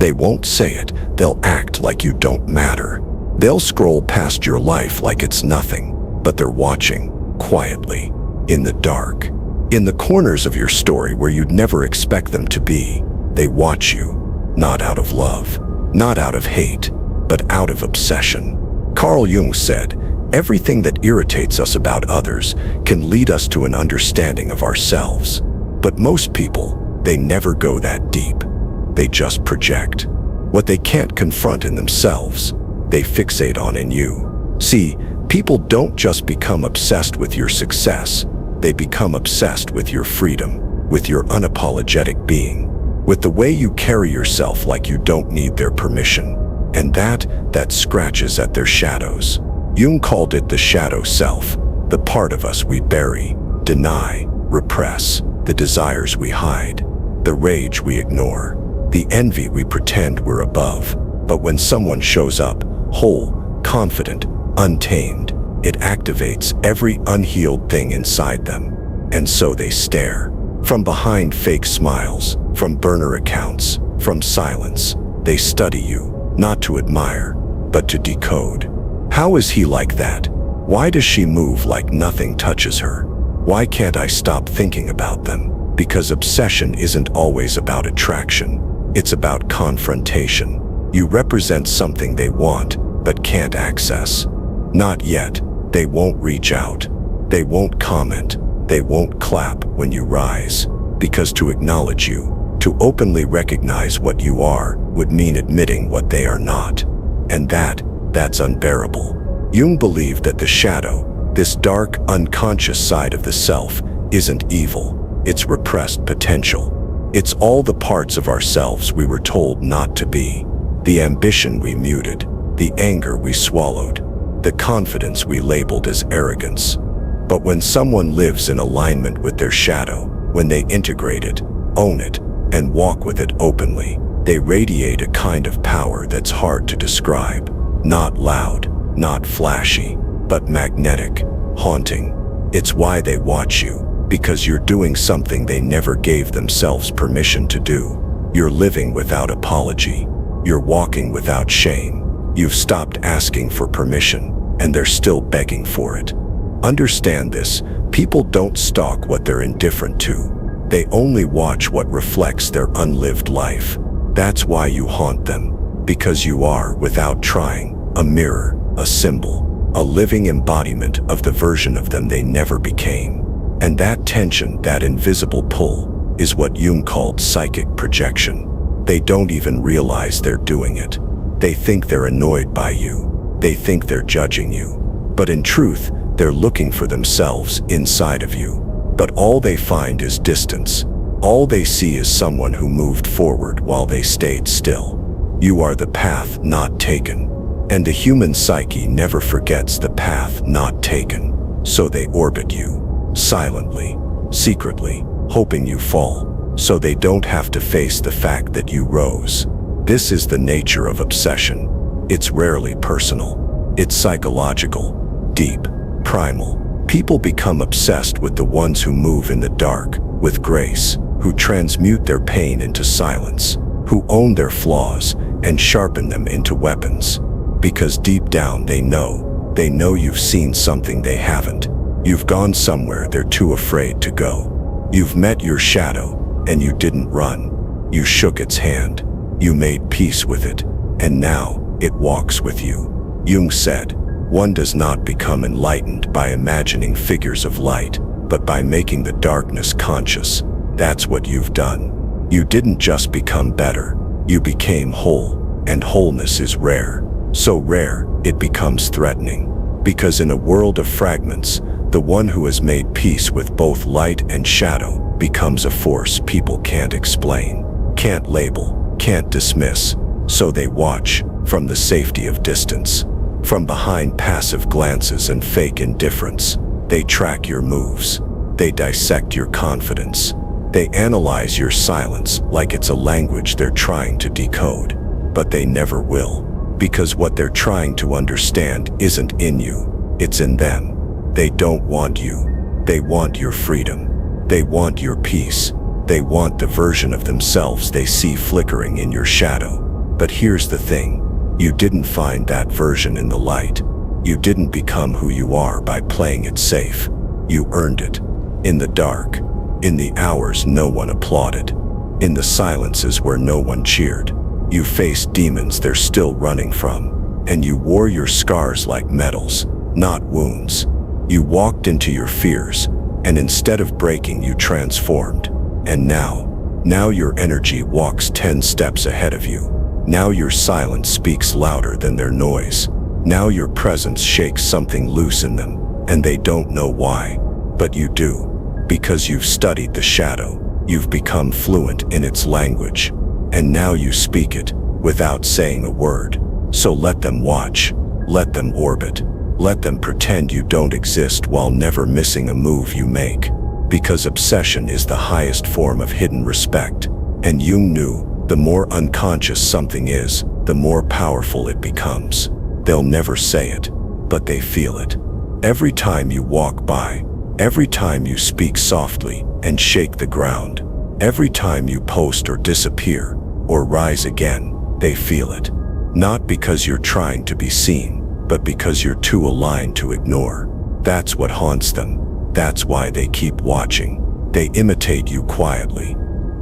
They won't say it, they'll act like you don't matter. They'll scroll past your life like it's nothing, but they're watching, quietly, in the dark. In the corners of your story where you'd never expect them to be, they watch you, not out of love, not out of hate, but out of obsession. Carl Jung said, everything that irritates us about others can lead us to an understanding of ourselves. But most people, they never go that deep. They just project. What they can't confront in themselves, they fixate on in you. See, people don't just become obsessed with your success, they become obsessed with your freedom, with your unapologetic being, with the way you carry yourself like you don't need their permission. And that scratches at their shadows. Jung called it the shadow self, the part of us we bury, deny, repress, the desires we hide, the rage we ignore, the envy we pretend we're above. But when someone shows up, whole, confident, untamed, it activates every unhealed thing inside them. And so they stare. From behind fake smiles, from burner accounts, from silence, they study you, not to admire, but to decode. How is he like that? Why does she move like nothing touches her? Why can't I stop thinking about them? Because obsession isn't always about attraction. It's about confrontation. You represent something they want, but can't access. Not yet. They won't reach out. They won't comment. They won't clap when you rise. Because to acknowledge you, to openly recognize what you are, would mean admitting what they are not. And that's unbearable. Jung believed that the shadow, this dark, unconscious side of the self, isn't evil. It's repressed potential. It's all the parts of ourselves we were told not to be. The ambition we muted, the anger we swallowed, the confidence we labeled as arrogance. But when someone lives in alignment with their shadow, when they integrate it, own it, and walk with it openly, they radiate a kind of power that's hard to describe. Not loud, not flashy, but magnetic, haunting. It's why they watch you, because you're doing something they never gave themselves permission to do. You're living without apology. You're walking without shame. You've stopped asking for permission, and they're still begging for it. Understand this, people don't stalk what they're indifferent to. They only watch what reflects their unlived life. That's why you haunt them, because you are, without trying, a mirror, a symbol, a living embodiment of the version of them they never became. And that tension, that invisible pull, is what Jung called psychic projection. They don't even realize they're doing it. They think they're annoyed by you. They think they're judging you. But in truth, they're looking for themselves inside of you. But all they find is distance. All they see is someone who moved forward while they stayed still. You are the path not taken. And the human psyche never forgets the path not taken. So they orbit you, silently, secretly, hoping you fall, so they don't have to face the fact that you rose. This is the nature of obsession. It's rarely personal. It's psychological, deep, primal. People become obsessed with the ones who move in the dark, with grace, who transmute their pain into silence, who own their flaws and sharpen them into weapons. Because deep down they know you've seen something they haven't. You've gone somewhere they're too afraid to go. You've met your shadow, and you didn't run. You shook its hand. You made peace with it, and now it walks with you. Jung said, one does not become enlightened by imagining figures of light, but by making the darkness conscious. That's what you've done. You didn't just become better. You became whole, and wholeness is rare. So rare, it becomes threatening. Because in a world of fragments, the one who has made peace with both light and shadow becomes a force people can't explain, can't label, can't dismiss. So they watch, from the safety of distance. From behind passive glances and fake indifference, they track your moves. They dissect your confidence. They analyze your silence like it's a language they're trying to decode. But they never will. Because what they're trying to understand isn't in you, it's in them. They don't want you. They want your freedom. They want your peace. They want the version of themselves they see flickering in your shadow. But here's the thing. You didn't find that version in the light. You didn't become who you are by playing it safe. You earned it. In the dark. In the hours no one applauded. In the silences where no one cheered. You faced demons they're still running from. And you wore your scars like medals, not wounds. You walked into your fears, and instead of breaking, you transformed. And now your energy walks 10 steps ahead of you. Now your silence speaks louder than their noise. Now your presence shakes something loose in them, and they don't know why. But you do. Because you've studied the shadow, you've become fluent in its language. And now you speak it, without saying a word. So let them watch. Let them orbit. Let them pretend you don't exist while never missing a move you make. Because obsession is the highest form of hidden respect. And Jung knew, the more unconscious something is, the more powerful it becomes. They'll never say it, but they feel it. Every time you walk by, every time you speak softly and shake the ground, every time you post or disappear, or rise again, they feel it. Not because you're trying to be seen, but because you're too aligned to ignore. That's what haunts them. That's why they keep watching. They imitate you quietly.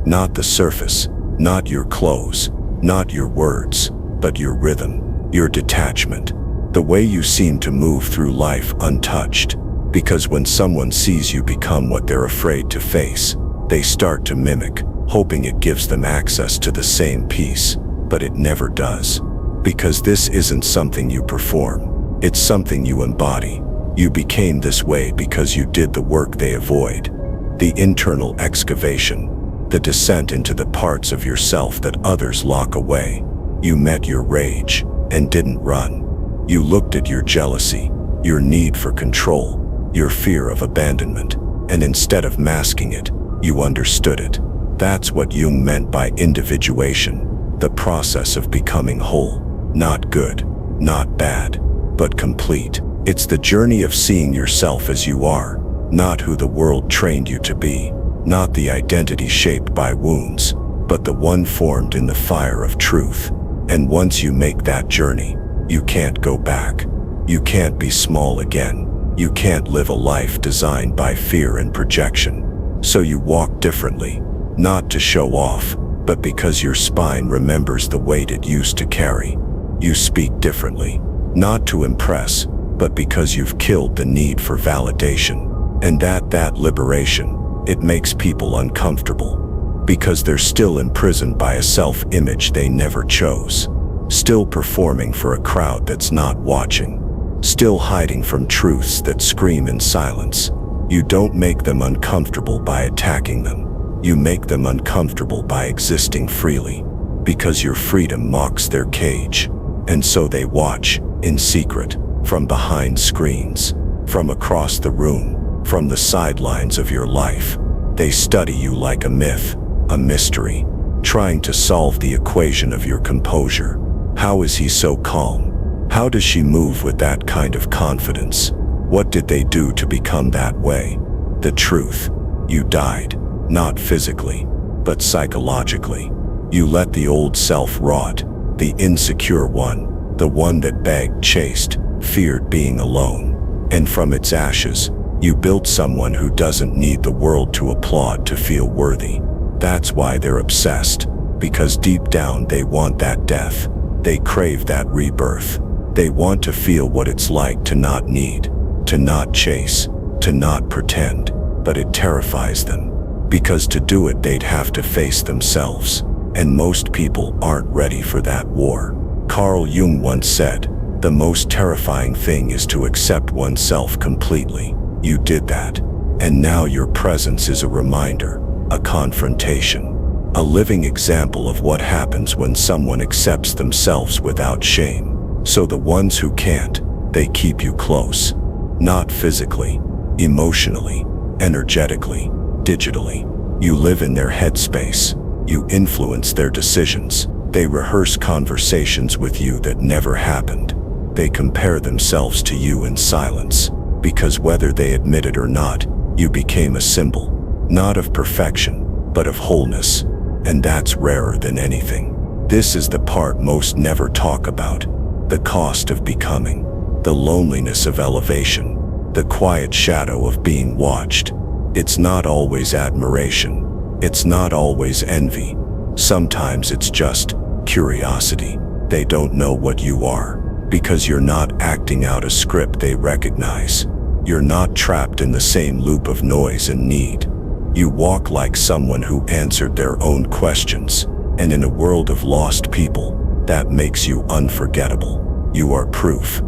Not the surface, not your clothes, not your words, but your rhythm, your detachment, the way you seem to move through life untouched. Because when someone sees you become what they're afraid to face, they start to mimic, hoping it gives them access to the same peace, but it never does. Because this isn't something you perform, it's something you embody. You became this way because you did the work they avoid. The internal excavation, the descent into the parts of yourself that others lock away. You met your rage and didn't run. You looked at your jealousy, your need for control, your fear of abandonment, and instead of masking it, you understood it. That's what Jung meant by individuation, the process of becoming whole. Not good, not bad, but complete. It's the journey of seeing yourself as you are, not who the world trained you to be, not the identity shaped by wounds, but the one formed in the fire of truth. And once you make that journey, you can't go back. You can't be small again. You can't live a life designed by fear and projection. So you walk differently, not to show off, but because your spine remembers the weight it used to carry. You speak differently, not to impress, but because you've killed the need for validation. And that liberation, it makes people uncomfortable. Because they're still imprisoned by a self-image they never chose. Still performing for a crowd that's not watching. Still hiding from truths that scream in silence. You don't make them uncomfortable by attacking them. You make them uncomfortable by existing freely. Because your freedom mocks their cage. And so they watch, in secret, from behind screens, from across the room, from the sidelines of your life. They study you like a myth, a mystery, trying to solve the equation of your composure. How is he so calm? How does she move with that kind of confidence? What did they do to become that way? The truth, you died, not physically, but psychologically. You let the old self rot. The insecure one, the one that begged, chased, feared being alone. And from its ashes, you built someone who doesn't need the world to applaud to feel worthy. That's why they're obsessed, because deep down they want that death. They crave that rebirth. They want to feel what it's like to not need, to not chase, to not pretend, but it terrifies them. Because to do it they'd have to face themselves. And most people aren't ready for that war. Carl Jung once said, the most terrifying thing is to accept oneself completely. You did that. And now your presence is a reminder, a confrontation, a living example of what happens when someone accepts themselves without shame. So the ones who can't, they keep you close. Not physically, emotionally, energetically, digitally. You live in their headspace. You influence their decisions. They rehearse conversations with you that never happened. They compare themselves to you in silence, because whether they admit it or not, you became a symbol, not of perfection, but of wholeness. And that's rarer than anything. This is the part most never talk about. The cost of becoming. The loneliness of elevation. The quiet shadow of being watched. It's not always admiration. It's not always envy. Sometimes it's just curiosity. They don't know what you are, because you're not acting out a script they recognize. You're not trapped in the same loop of noise and need. You walk like someone who answered their own questions, and in a world of lost people, that makes you unforgettable. You are proof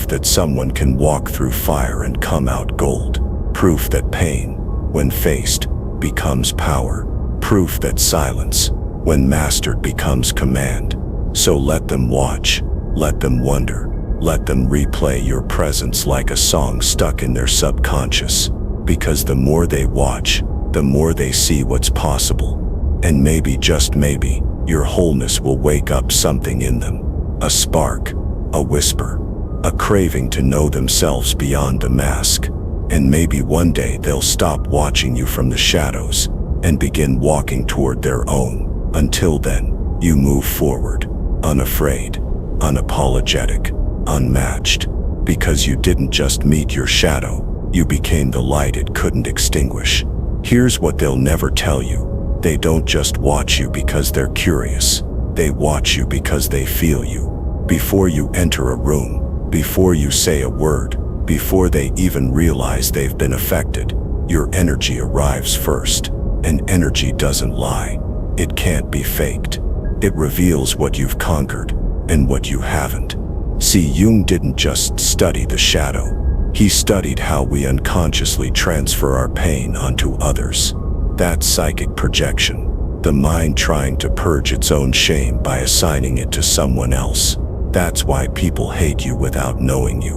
that someone can walk through fire and come out gold. Proof that pain, when faced, becomes power. Proof that silence, when mastered, becomes command. So let them watch, let them wonder, let them replay your presence like a song stuck in their subconscious. Because the more they watch, the more they see what's possible. And maybe, just maybe, your wholeness will wake up something in them. A spark, a whisper, a craving to know themselves beyond the mask. And maybe one day they'll stop watching you from the shadows and begin walking toward their own. Until then, you move forward, unafraid, unapologetic, unmatched. Because you didn't just meet your shadow, you became the light it couldn't extinguish. Here's what they'll never tell you. They don't just watch you because they're curious. They watch you because they feel you. Before you enter a room, before you say a word, before they even realize they've been affected, your energy arrives first. And energy doesn't lie. It can't be faked. It reveals what you've conquered and what you haven't. See, Jung didn't just study the shadow. He studied how we unconsciously transfer our pain onto others. That's psychic projection. The mind trying to purge its own shame by assigning it to someone else. That's why people hate you without knowing you.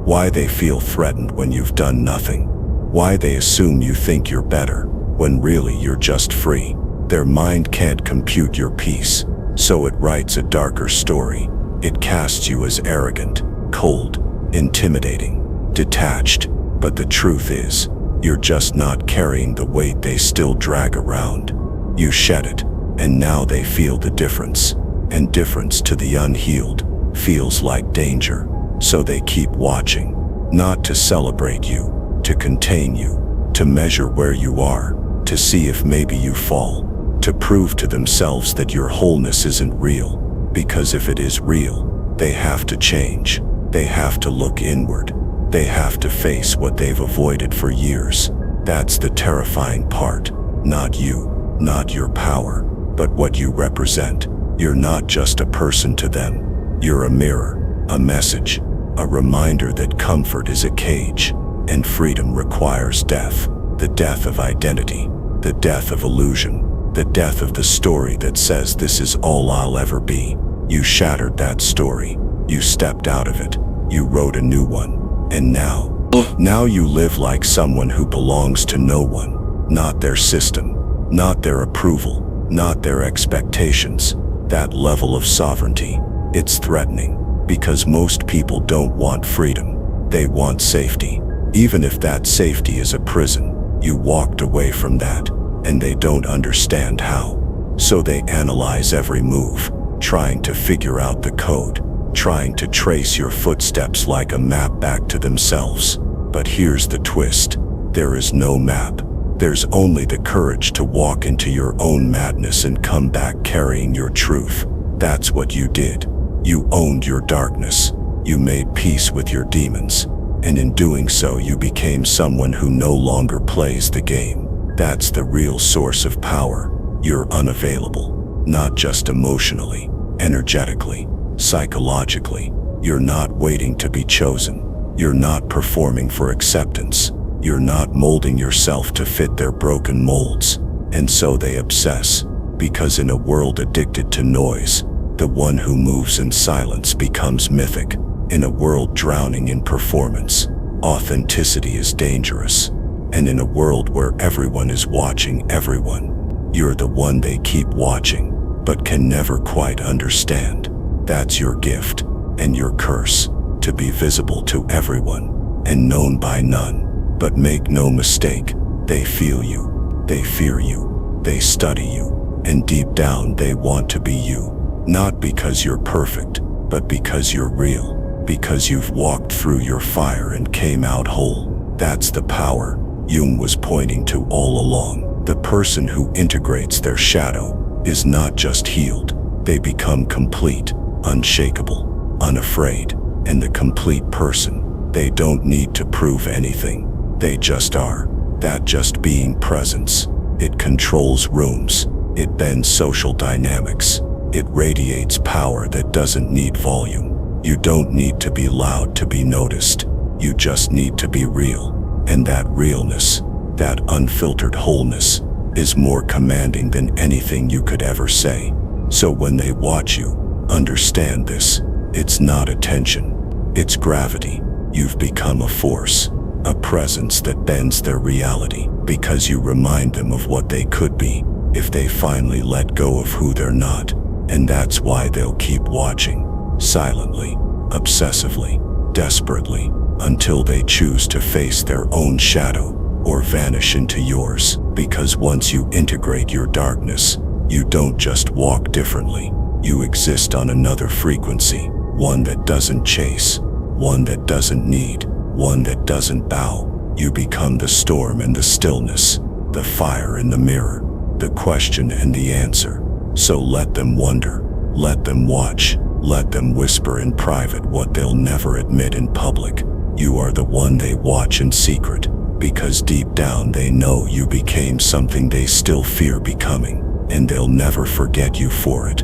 Why they feel threatened when you've done nothing. Why they assume you think you're better, when really you're just free. Their mind can't compute your peace, so it writes a darker story. It casts you as arrogant, cold, intimidating, detached. But the truth is, you're just not carrying the weight they still drag around. You shed it, and now they feel the difference. And difference to the unhealed feels like danger. So they keep watching, not to celebrate you, to contain you, to measure where you are, to see if maybe you fall, to prove to themselves that your wholeness isn't real. Because if it is real, they have to change. They have to look inward. They have to face what they've avoided for years. That's the terrifying part. Not you, not your power, but what you represent. You're not just a person to them. You're a mirror, a message, a reminder that comfort is a cage, and freedom requires death. The death of identity, the death of illusion, the death of the story that says this is all I'll ever be. You shattered that story. You stepped out of it. You wrote a new one. And now you live like someone who belongs to no one. Not their system, not their approval, not their expectations. That level of sovereignty, it's threatening, because most people don't want freedom. They want safety. Even if that safety is a prison, you walked away from that, and they don't understand how. So they analyze every move, trying to figure out the code, trying to trace your footsteps like a map back to themselves. But here's the twist. There is no map. There's only the courage to walk into your own madness and come back carrying your truth. That's what you did. You owned your darkness. You made peace with your demons. And in doing so, you became someone who no longer plays the game. That's the real source of power. You're unavailable, not just emotionally, energetically, psychologically. You're not waiting to be chosen. You're not performing for acceptance. You're not molding yourself to fit their broken molds. And so they obsess, because in a world addicted to noise, the one who moves in silence becomes mythic. In a world drowning in performance, authenticity is dangerous. And in a world where everyone is watching everyone, you're the one they keep watching, but can never quite understand. That's your gift and your curse, to be visible to everyone and known by none. But make no mistake, they feel you, they fear you, they study you, and deep down they want to be you. Not because you're perfect, but because you're real. Because you've walked through your fire and came out whole. That's the power Jung was pointing to all along. The person who integrates their shadow is not just healed. They become complete, unshakable, unafraid, and the complete person. They don't need to prove anything. They just are. That just being presence. It controls rooms. It bends social dynamics. It radiates power that doesn't need volume. You don't need to be loud to be noticed. You just need to be real. And that realness, that unfiltered wholeness, is more commanding than anything you could ever say. So when they watch you, understand this. It's not attention. It's gravity. You've become a force, a presence that bends their reality because you remind them of what they could be if they finally let go of who they're not. And that's why they'll keep watching. Silently, obsessively, desperately, until they choose to face their own shadow or vanish into yours. Because once you integrate your darkness, you don't just walk differently. You exist on another frequency, one that doesn't chase, one that doesn't need, one that doesn't bow. You become the storm and the stillness, the fire in the mirror, the question and the answer. So let them wonder, let them watch. Let them whisper in private what they'll never admit in public. You are the one they watch in secret, because deep down they know you became something they still fear becoming, and they'll never forget you for it.